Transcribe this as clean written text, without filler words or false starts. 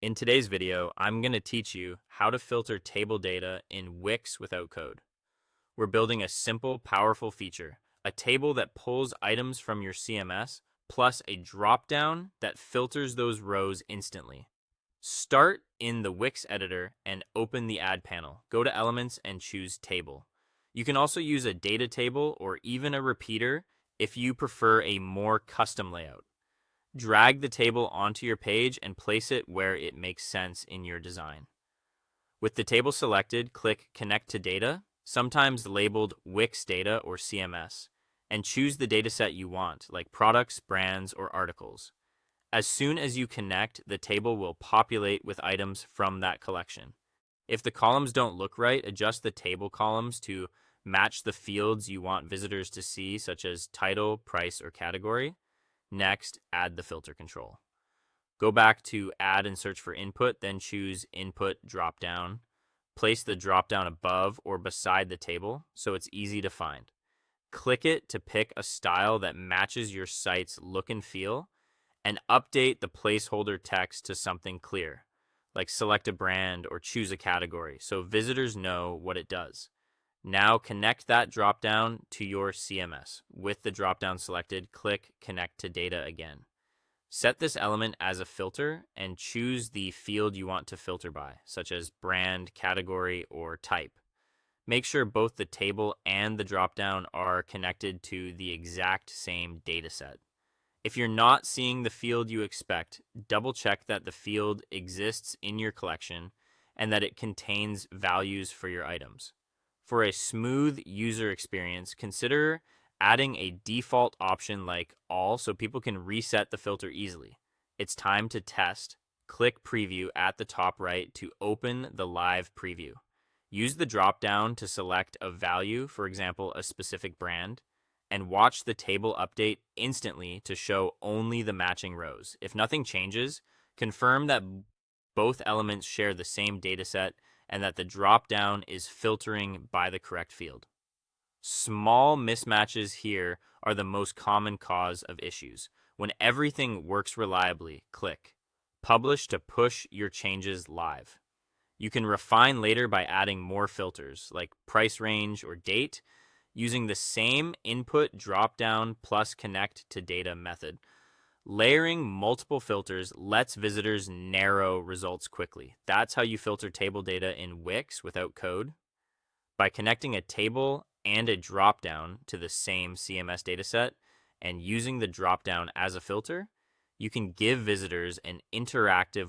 In today's video, I'm going to teach you how to filter table data in Wix without code. We're building a simple, powerful feature, a table that pulls items from your CMS, plus a dropdown that filters those rows instantly. Start in the Wix editor and open the Add panel. Go to Elements and choose Table. You can also use a data table or even a repeater if you prefer a more custom layout. Drag the table onto your page and place it where it makes sense in your design. With the table selected, click Connect to Data, sometimes labeled Wix Data or CMS, and choose the dataset you want, like products, brands, or articles. As soon as you connect, the table will populate with items from that collection. If the columns don't look right, adjust the table columns to match the fields you want visitors to see, such as title, price, or category. Next, add the filter control. Go back to Add and search for input, then choose Input dropdown. Place the dropdown above or beside the table so it's easy to find. Click it to pick a style that matches your site's look and feel, and update the placeholder text to something clear, like select a brand or choose a category, so visitors know what it does. Now connect that dropdown to your CMS. With the dropdown selected, click Connect to Data again. Set this element as a filter and choose the field you want to filter by, such as brand, category, or type. Make sure both the table and the dropdown are connected to the exact same dataset. If you're not seeing the field you expect, double check that the field exists in your collection and that it contains values for your items. For a smooth user experience, consider adding a default option like all so people can reset the filter easily. It's time to test. Click Preview at the top right to open the live preview. Use the drop-down to select a value, for example, a specific brand, and watch the table update instantly to show only the matching rows. If nothing changes, confirm that both elements share the same dataset and that the drop-down is filtering by the correct field. Small mismatches here are the most common cause of issues. When everything works reliably, click Publish to push your changes live. You can refine later by adding more filters, like price range or date, using the same input drop-down plus connect to data method. Layering multiple filters lets visitors narrow results quickly. That's how you filter table data in Wix without code. By connecting a table and a dropdown to the same CMS dataset and using the dropdown as a filter, you can give visitors an interactive